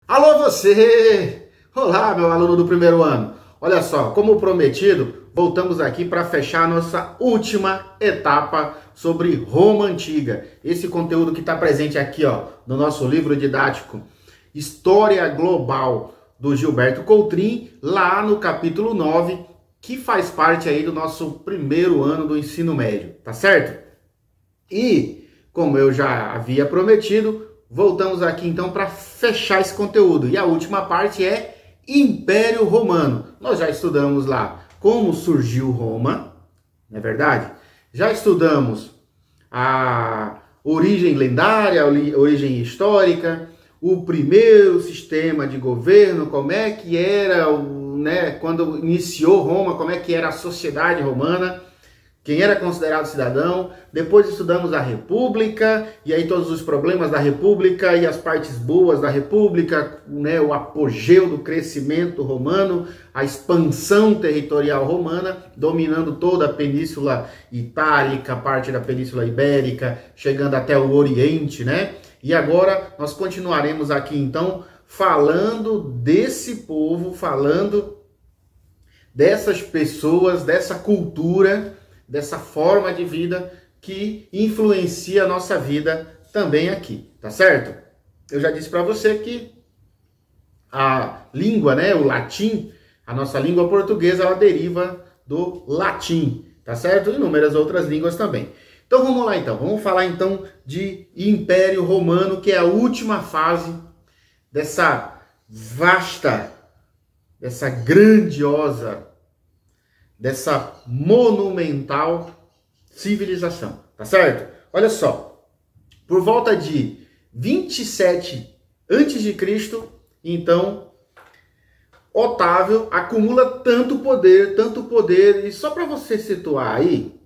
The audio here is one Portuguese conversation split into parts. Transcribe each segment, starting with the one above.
Alô você! Olá, meu aluno do primeiro ano. Olha só, como prometido, voltamos aqui para fechar a nossa última etapa sobre Roma Antiga. Esse conteúdo que está presente aqui, ó, no nosso livro didático História Global do Gilberto Coutrin, lá no capítulo 9, que faz parte aí do nosso primeiro ano do ensino médio, tá certo? E, como eu já havia prometido, voltamos aqui então para fechar esse conteúdo. E a última parte é Império Romano. Nós já estudamos lá como surgiu Roma, não é verdade? Já estudamos a origem lendária, a origem histórica, o primeiro sistema de governo, como é que era, quando iniciou Roma, como é que era a sociedade romana, quem era considerado cidadão. Depois estudamos a República, e aí todos os problemas da República e as partes boas da República, o apogeu do crescimento romano, a expansão territorial romana, dominando toda a Península Itálica, parte da Península Ibérica, chegando até o Oriente, né? E agora nós continuaremos aqui então falando desse povo, falando dessas pessoas, dessa cultura, dessa forma de vida que influencia a nossa vida também aqui, tá certo? Eu já disse para você que a língua, o latim, a nossa língua portuguesa, ela deriva do latim, tá certo? E inúmeras outras línguas também. Então vamos lá então, vamos falar então de Império Romano, que é a última fase dessa vasta, dessa grandiosa, dessa monumental civilização, tá certo? Olha só, por volta de 27 a.C., então, Otávio acumula tanto poder, e só para você situar aí,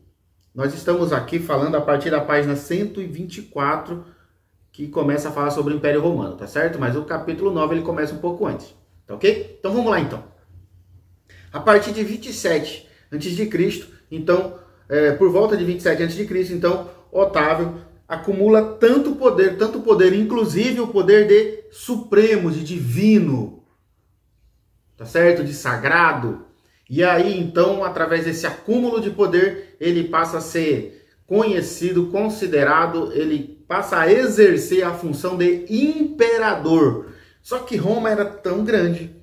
nós estamos aqui falando a partir da página 124, que começa a falar sobre o Império Romano, tá certo? Mas o capítulo 9 ele começa um pouco antes, tá ok? Então vamos lá então. A partir de 27 a.C., então, por volta de 27 a.C., então, Otávio acumula tanto poder, inclusive o poder de supremo, de divino, tá certo? De sagrado. E aí, então, através desse acúmulo de poder, ele passa a ser conhecido, considerado, ele passa a exercer a função de imperador. Só que Roma era tão grande,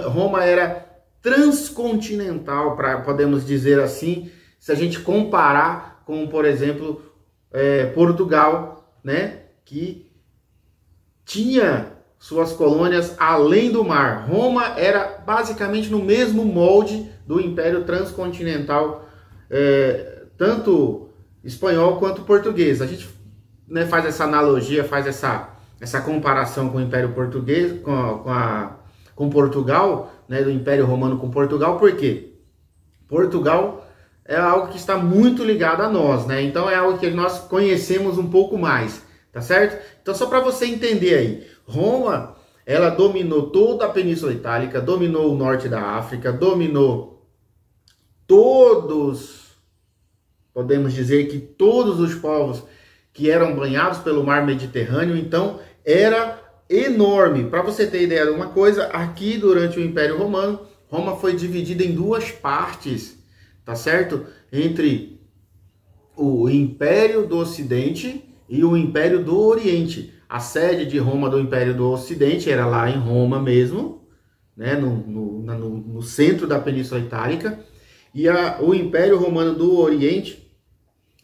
Roma era transcontinental, podemos dizer assim, se a gente comparar com, por exemplo, Portugal, que tinha suas colônias além do mar. Roma era basicamente no mesmo molde do Império Transcontinental, tanto espanhol quanto português. A gente faz essa analogia, faz essa comparação com o Império Português, com Portugal, do Império Romano com Portugal, porque Portugal é algo que está muito ligado a nós, Então é algo que nós conhecemos um pouco mais, tá certo? Então só para você entender aí, Roma, ela dominou toda a Península Itálica, dominou o norte da África, dominou podemos dizer que todos os povos que eram banhados pelo mar Mediterrâneo, então era enorme. Para você ter ideia de uma coisa, aqui durante o Império Romano, Roma foi dividida em duas partes, tá certo? Entre o Império do Ocidente e o Império do Oriente. A sede de Roma do Império do Ocidente era lá em Roma mesmo, no centro da Península Itálica, e o Império Romano do Oriente,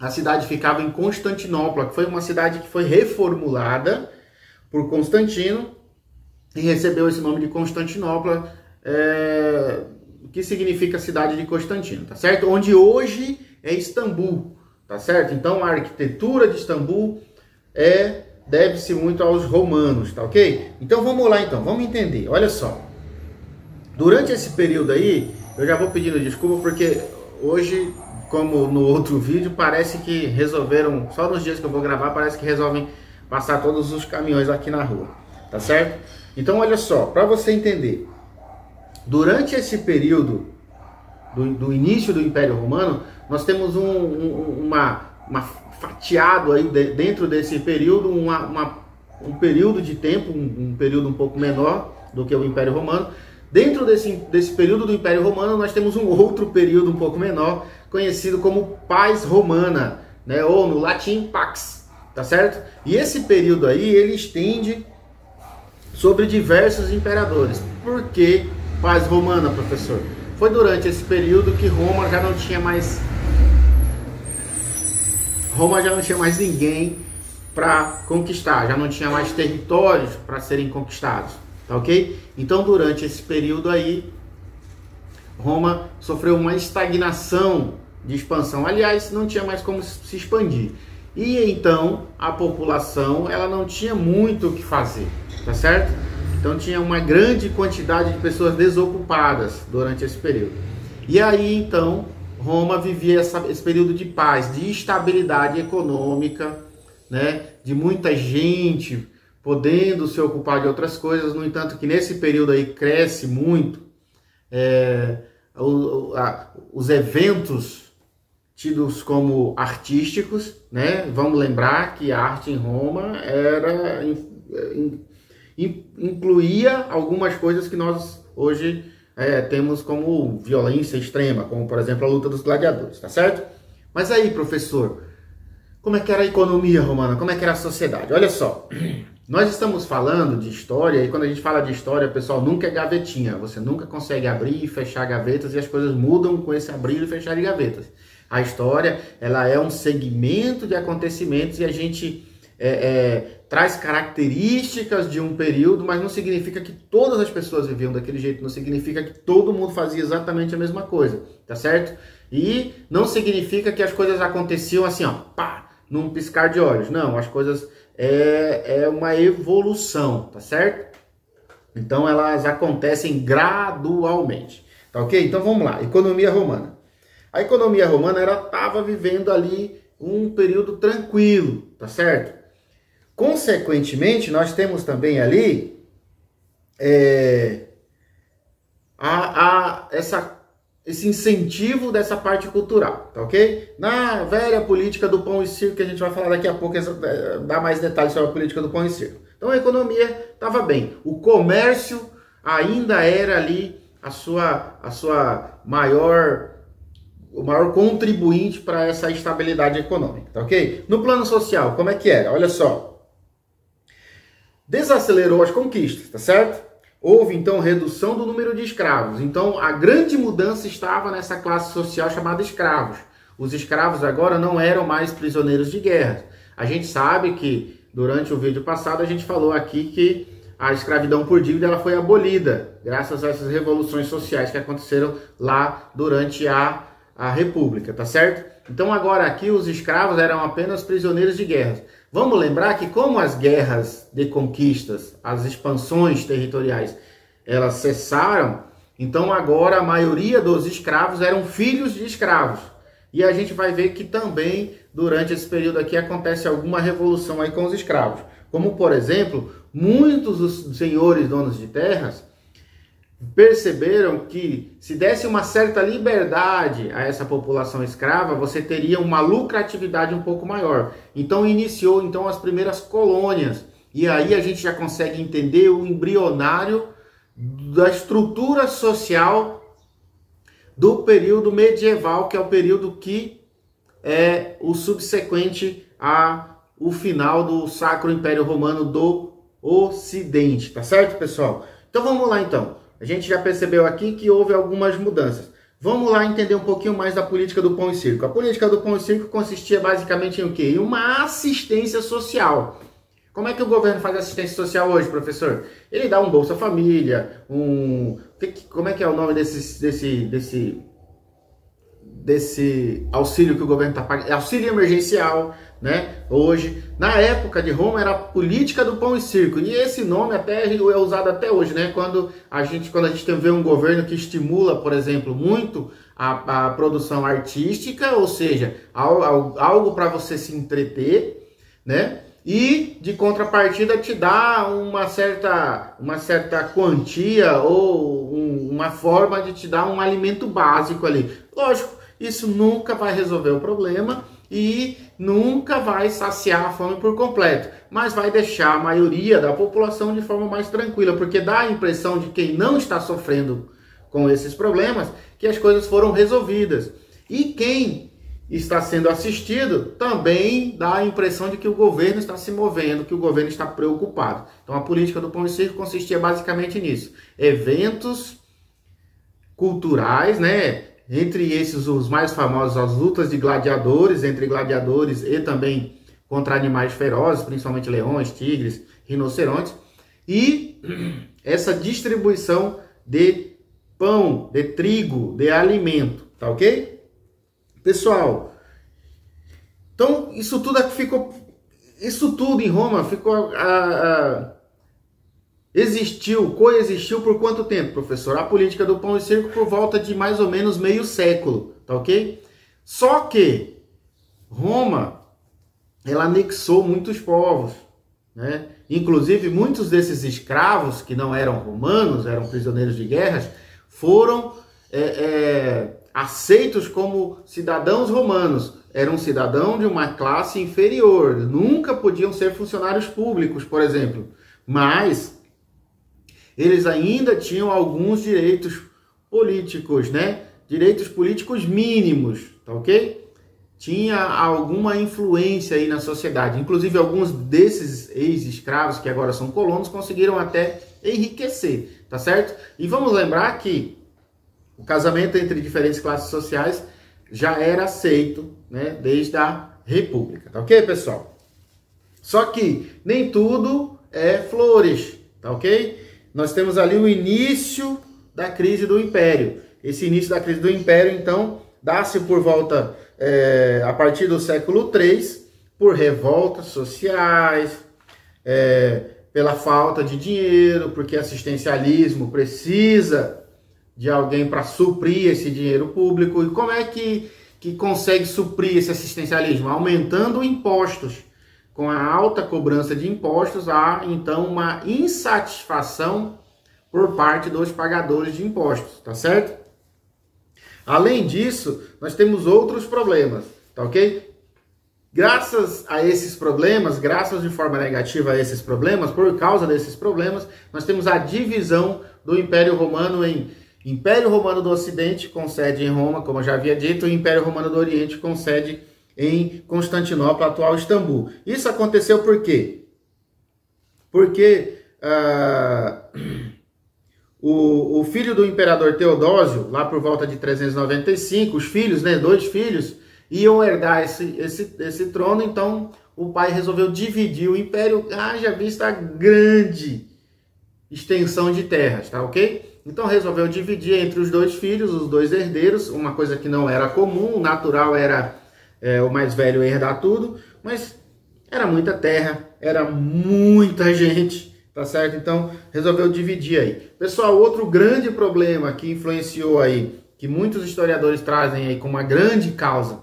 a cidade ficava em Constantinopla, que foi uma cidade que foi reformulada por Constantino e recebeu esse nome de Constantinopla, que significa cidade de Constantino, tá certo? Onde hoje é Istambul, tá certo? Então a arquitetura de Istambul deve-se muito aos romanos, tá ok? Então vamos lá então, vamos entender, olha só. Durante esse período aí, eu já vou pedindo desculpa porque hoje, como no outro vídeo, parece que resolveram, só nos dias que eu vou gravar, parece que resolvem passar todos os caminhões aqui na rua, tá certo? Então olha só, para você entender, durante esse período do início do Império Romano, nós temos uma fatiado aí dentro desse período, um período de tempo, um período um pouco menor do que o Império Romano. Dentro desse período do Império Romano, nós temos um outro período um pouco menor, conhecido como Paz Romana, né? Ou no latim Pax, tá certo? E esse período aí, ele estende sobre diversos imperadores. Por que Paz Romana, professor? Foi durante esse período que Roma já não tinha mais ninguém para conquistar, já não tinha mais territórios para serem conquistados, tá ok? Então, durante esse período aí, Roma sofreu uma estagnação de expansão. Aliás, não tinha mais como se expandir. E então, a população, ela não tinha muito o que fazer, tá certo? Então, tinha uma grande quantidade de pessoas desocupadas durante esse período. E aí, então, Roma vivia esse período de paz, de estabilidade econômica, né? De muita gente podendo se ocupar de outras coisas. No entanto, que nesse período aí cresce muito os eventos tidos como artísticos, né? Vamos lembrar que a arte em Roma incluía algumas coisas que nós hoje temos como violência extrema, como por exemplo a luta dos gladiadores, tá certo? Mas aí, professor, como é que era a economia romana? Como é que era a sociedade? Olha só, nós estamos falando de história, e quando a gente fala de história, pessoal, nunca é gavetinha. Você nunca consegue abrir e fechar gavetas, e as coisas mudam com esse abrir e fechar de gavetas. A história, ela é um segmento de acontecimentos, e a gente traz características de um período, mas não significa que todas as pessoas viviam daquele jeito, não significa que todo mundo fazia exatamente a mesma coisa, tá certo? E não significa que as coisas aconteciam assim, ó, pá, num piscar de olhos. Não, as coisas é uma evolução, tá certo? Então elas acontecem gradualmente, tá ok? Então vamos lá, economia romana. A economia romana estava vivendo ali um período tranquilo, tá certo? Consequentemente, nós temos também ali esse incentivo dessa parte cultural, tá ok? Na velha política do pão e circo, que a gente vai falar daqui a pouco, dá mais detalhes sobre a política do pão e circo. Então a economia estava bem, o comércio ainda era ali o maior contribuinte para essa estabilidade econômica, tá ok? No plano social, como é que era? Olha só, desacelerou as conquistas, tá certo? Houve, então, redução do número de escravos. Então, a grande mudança estava nessa classe social chamada escravos. Os escravos agora não eram mais prisioneiros de guerra. A gente sabe que, durante o vídeo passado, a gente falou aqui que a escravidão por dívida ela foi abolida, graças a essas revoluções sociais que aconteceram lá durante a República, tá certo? Então, agora aqui, os escravos eram apenas prisioneiros de guerra. Vamos lembrar que como as guerras de conquistas, as expansões territoriais, elas cessaram, então agora a maioria dos escravos eram filhos de escravos. E a gente vai ver que também, durante esse período aqui, acontece alguma revolução aí com os escravos. Como, por exemplo, muitos dos senhores donos de terras perceberam que se desse uma certa liberdade a essa população escrava, você teria uma lucratividade um pouco maior. Então iniciou as primeiras colônias. E aí a gente já consegue entender o embrionário da estrutura social do período medieval, que é o período que é o subsequente ao final do Sacro Império Romano do Ocidente. Tá certo, pessoal? Então vamos lá então. A gente já percebeu aqui que houve algumas mudanças. Vamos lá entender um pouquinho mais da política do pão e circo. A política do pão e circo consistia basicamente em o quê? Em uma assistência social. Como é que o governo faz assistência social hoje, professor? Ele dá um Bolsa Família, como é que é o nome desse auxílio que o governo está pagando? Auxílio emergencial, né? Hoje, na época de Roma, era a política do pão e circo. E esse nome até é usado até hoje, né? Quando a gente vê um governo que estimula, por exemplo, muito a produção artística, ou seja, algo para você se entreter, né? E, de contrapartida, te dá uma certa quantia ou uma forma de te dar um alimento básico ali. Lógico, isso nunca vai resolver o problema, e nunca vai saciar a fome por completo, mas vai deixar a maioria da população de forma mais tranquila, porque dá a impressão de quem não está sofrendo com esses problemas que as coisas foram resolvidas. E quem está sendo assistido também dá a impressão de que o governo está se movendo, que o governo está preocupado. Então a política do Pão e Circo consistia basicamente nisso: eventos culturais, né? Entre esses, os mais famosos, as lutas de gladiadores, entre gladiadores e também contra animais ferozes, principalmente leões, tigres, rinocerontes, e essa distribuição de pão, de trigo, de alimento, tá ok? Pessoal, então isso tudo em Roma ficou coexistiu por quanto tempo, professor? A política do Pão e Circo por volta de mais ou menos meio século, tá ok? Só que Roma, ela anexou muitos povos, né? Inclusive muitos desses escravos que não eram romanos, eram prisioneiros de guerras, foram aceitos como cidadãos romanos. Eram cidadãos de uma classe inferior, nunca podiam ser funcionários públicos, por exemplo, mas eles ainda tinham alguns direitos políticos, né? Direitos políticos mínimos, tá ok? Tinha alguma influência aí na sociedade. Inclusive, alguns desses ex-escravos, que agora são colonos, conseguiram até enriquecer, tá certo? E vamos lembrar que o casamento entre diferentes classes sociais já era aceito, né? Desde a República, tá ok, pessoal? Só que nem tudo é flores, tá ok? Nós temos ali o início da crise do Império. Esse início da crise do Império, então, dá-se por volta, a partir do século III, por revoltas sociais, pela falta de dinheiro, porque assistencialismo precisa de alguém para suprir esse dinheiro público. E como é que consegue suprir esse assistencialismo? Aumentando impostos. Com a alta cobrança de impostos, há então uma insatisfação por parte dos pagadores de impostos, tá certo? Além disso, nós temos outros problemas, tá ok? Graças a esses problemas, graças de forma negativa a esses problemas, por causa desses problemas, nós temos a divisão do Império Romano em Império Romano do Ocidente, com sede em Roma, como eu já havia dito, e Império Romano do Oriente, com sede em Constantinopla, atual Istambul. Isso aconteceu por quê? Porque o filho do imperador Teodósio, lá por volta de 395, os filhos, né, 2 filhos, iam herdar esse trono, então o pai resolveu dividir o império, haja vista a grande extensão de terras, tá ok? Então resolveu dividir entre os 2 filhos, os 2 herdeiros, uma coisa que não era comum, o natural era o mais velho herdar tudo, mas era muita terra, era muita gente, tá certo? Então resolveu dividir aí. Pessoal, outro grande problema que influenciou aí, que muitos historiadores trazem aí como uma grande causa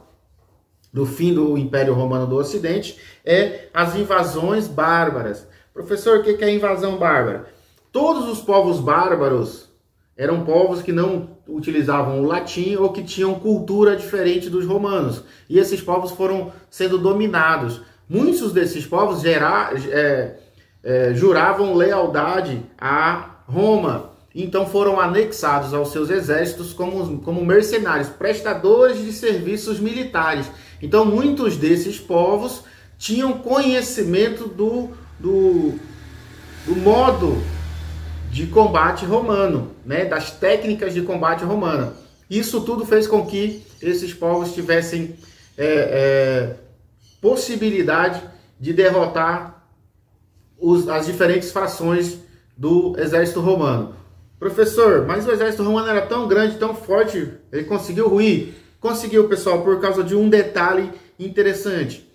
do fim do Império Romano do Ocidente, é as invasões bárbaras. Professor, o que é invasão bárbara? Todos os povos bárbaros eram povos que não utilizavam o latim ou que tinham cultura diferente dos romanos. E esses povos foram sendo dominados. Muitos desses povos juravam lealdade a Roma. Então foram anexados aos seus exércitos como mercenários, prestadores de serviços militares. Então muitos desses povos tinham conhecimento do modo de combate romano, né? Das técnicas de combate romano. Isso tudo fez com que esses povos tivessem possibilidade de derrotar as diferentes frações do exército romano. Professor, mas o exército romano era tão grande, tão forte, ele conseguiu ruir? Conseguiu, pessoal, por causa de um detalhe interessante.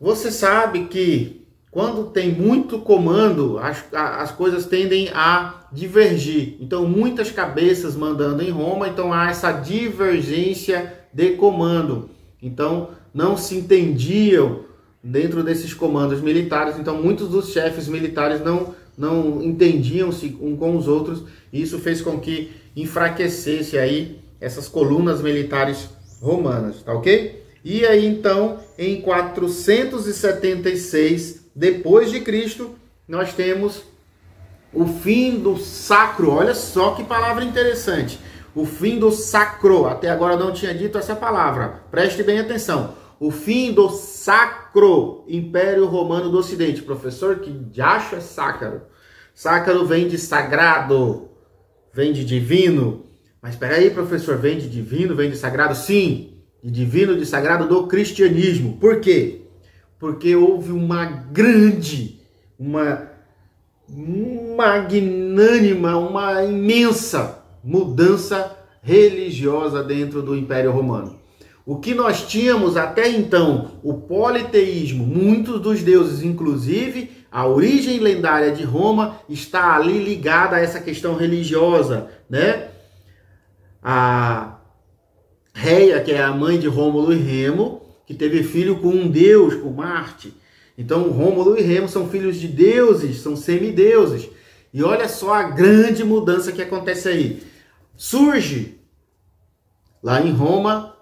Você sabe que quando tem muito comando, as coisas tendem a divergir. Então, muitas cabeças mandando em Roma, então há essa divergência de comando. Então, não se entendiam dentro desses comandos militares. Então, muitos dos chefes militares não entendiam-se um com os outros. E isso fez com que enfraquecesse aí essas colunas militares romanas, tá ok? E aí então, em 476 depois de Cristo, nós temos o fim do sacro. Olha só que palavra interessante. O fim do sacro. Até agora não tinha dito essa palavra. Preste bem atenção. O fim do sacro Império Romano do Ocidente. Professor, que diacho é sácaro? Sácaro vem de sagrado, vem de divino. Mas espera aí, professor, vem de divino, vem de sagrado? Sim, de divino, de sagrado do cristianismo. Por quê? Porque houve uma grande, uma magnânima, uma imensa mudança religiosa dentro do Império Romano. O que nós tínhamos até então, o politeísmo, muitos dos deuses, inclusive a origem lendária de Roma, está ali ligada a essa questão religiosa, né? A Reia, que é a mãe de Rômulo e Remo, que teve filho com um deus, com Marte. Então, Rômulo e Remo são filhos de deuses, são semideuses. E olha só a grande mudança que acontece aí. Surge lá em Roma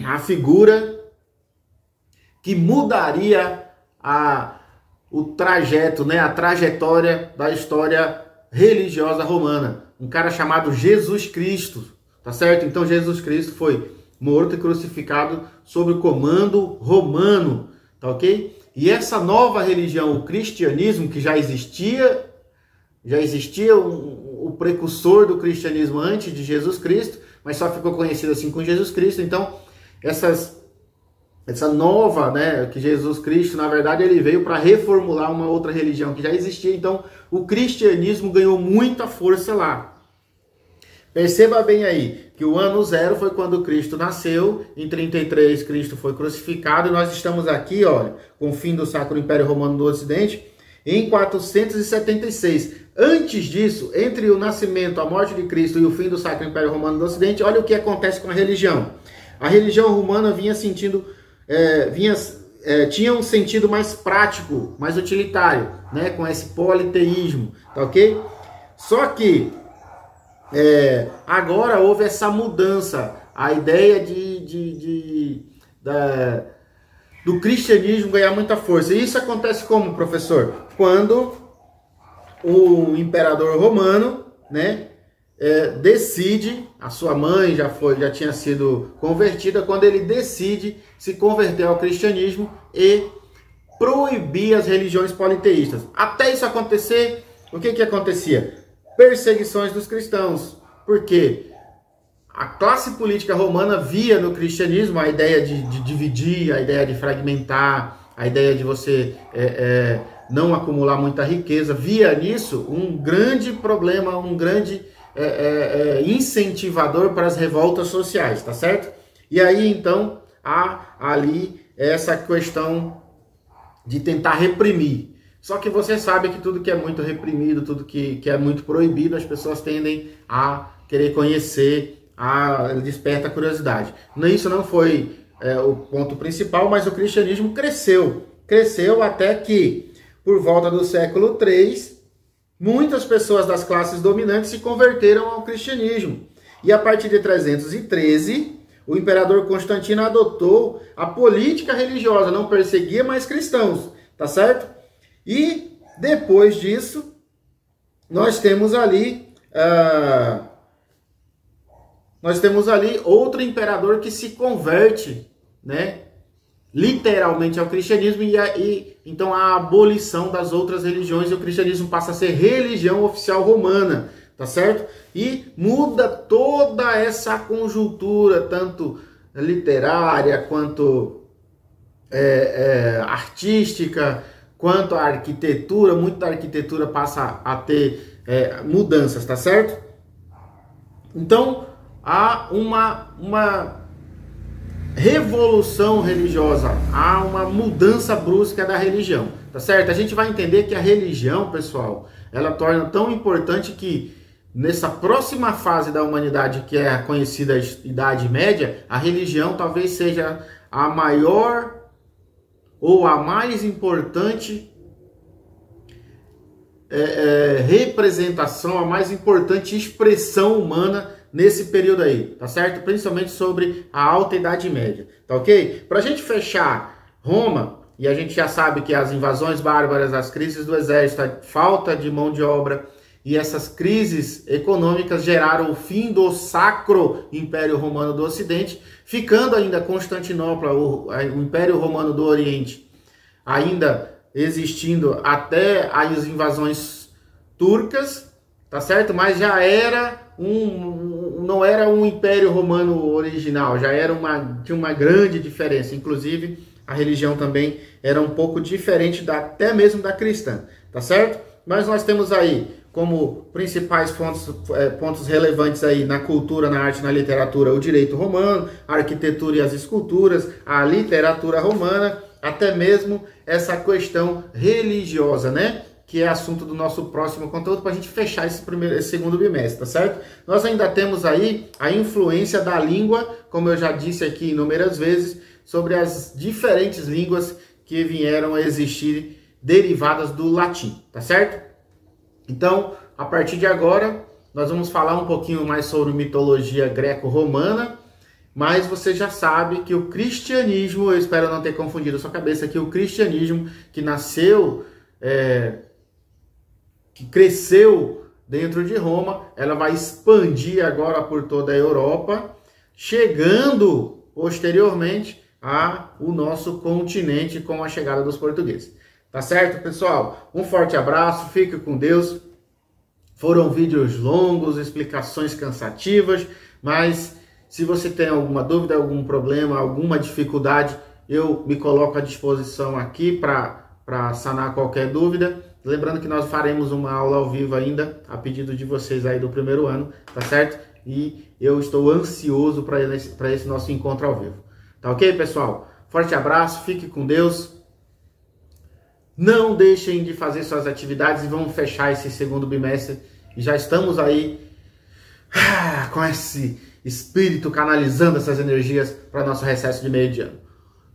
a figura que mudaria o trajeto, né, a trajetória da história religiosa romana. Um cara chamado Jesus Cristo, tá certo? Então Jesus Cristo foi morto e crucificado sob o comando romano, tá ok? E essa nova religião, o cristianismo, que já existia o precursor do cristianismo antes de Jesus Cristo, mas só ficou conhecido assim com Jesus Cristo. Então, essa nova, né, que Jesus Cristo, na verdade, ele veio para reformular uma outra religião que já existia. Então, o cristianismo ganhou muita força lá. Perceba bem aí que o ano zero foi quando Cristo nasceu, em 33 Cristo foi crucificado, e nós estamos aqui, olha, com o fim do Sacro Império Romano do Ocidente, em 476. Antes disso, entre o nascimento, a morte de Cristo e o fim do Sacro Império Romano do Ocidente, olha o que acontece com a religião. A religião romana tinha um sentido mais prático, mais utilitário, né, com esse politeísmo, tá ok? Só que agora houve essa mudança, a ideia do cristianismo ganhar muita força. E isso acontece como, professor? Quando o imperador romano, né, decide, a sua mãe já tinha sido convertida, quando ele decide se converter ao cristianismo e proibir as religiões politeístas. Até isso acontecer, o que acontecia? Perseguições dos cristãos. Por quê? A classe política romana via no cristianismo a ideia de dividir, a ideia de fragmentar, a ideia de você não acumular muita riqueza. Via nisso um grande problema, um grande incentivador para as revoltas sociais, tá certo? E aí, então, há ali essa questão de tentar reprimir. Só que você sabe que tudo que é muito reprimido, tudo que é muito proibido, as pessoas tendem a querer conhecer, desperta a curiosidade. Isso não foi o ponto principal, mas o cristianismo cresceu. Cresceu até que, por volta do século III, muitas pessoas das classes dominantes se converteram ao cristianismo. E a partir de 313, o imperador Constantino adotou a política religiosa, não perseguia mais cristãos, tá certo? E depois disso, nós temos ali outro imperador que se converte, né, literalmente ao cristianismo, e então a abolição das outras religiões, e o cristianismo passa a ser religião oficial romana, tá certo? E muda toda essa conjuntura, tanto literária quanto artística, quanto a arquitetura. Muita arquitetura passa a ter mudanças, tá certo? Então, há uma revolução religiosa, há uma mudança brusca da religião, tá certo? A gente vai entender que a religião, pessoal, ela torna tão importante que nessa próxima fase da humanidade, que é a conhecida Idade Média, a religião talvez seja a maior ou a mais importante representação, a mais importante expressão humana nesse período aí, tá certo? Principalmente sobre a Alta Idade Média, tá ok? Para a gente fechar Roma, e a gente já sabe que as invasões bárbaras, as crises do exército, a falta de mão de obra e essas crises econômicas geraram o fim do Sacro Império Romano do Ocidente, ficando ainda Constantinopla, o Império Romano do Oriente, ainda existindo até as invasões turcas, tá certo? Mas já era não era um Império Romano original, já era tinha uma grande diferença, inclusive a religião também era um pouco diferente até mesmo da cristã, tá certo? Mas nós temos aí como principais pontos relevantes aí na cultura, na arte, na literatura, o direito romano, a arquitetura e as esculturas, a literatura romana, até mesmo essa questão religiosa, né? Que é assunto do nosso próximo conteúdo, para a gente fechar esse segundo bimestre, tá certo? Nós ainda temos aí a influência da língua, como eu já disse aqui inúmeras vezes, sobre as diferentes línguas que vieram a existir derivadas do latim, tá certo? Então, a partir de agora, nós vamos falar um pouquinho mais sobre mitologia greco-romana, mas você já sabe que o cristianismo, eu espero não ter confundido a sua cabeça, que o cristianismo que nasceu, que cresceu dentro de Roma, ela vai expandir agora por toda a Europa, chegando posteriormente ao nosso continente com a chegada dos portugueses. Tá certo, pessoal? Um forte abraço, fique com Deus. Foram vídeos longos, explicações cansativas, mas se você tem alguma dúvida, algum problema, alguma dificuldade, eu me coloco à disposição aqui para sanar qualquer dúvida. Lembrando que nós faremos uma aula ao vivo ainda, a pedido de vocês aí do primeiro ano, tá certo? E eu estou ansioso para esse nosso encontro ao vivo. Tá ok, pessoal? Forte abraço, fique com Deus. Não deixem de fazer suas atividades e vamos fechar esse segundo bimestre. E já estamos aí com esse espírito canalizando essas energias para nosso recesso de meio de ano.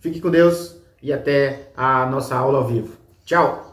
Fique com Deus e até a nossa aula ao vivo. Tchau!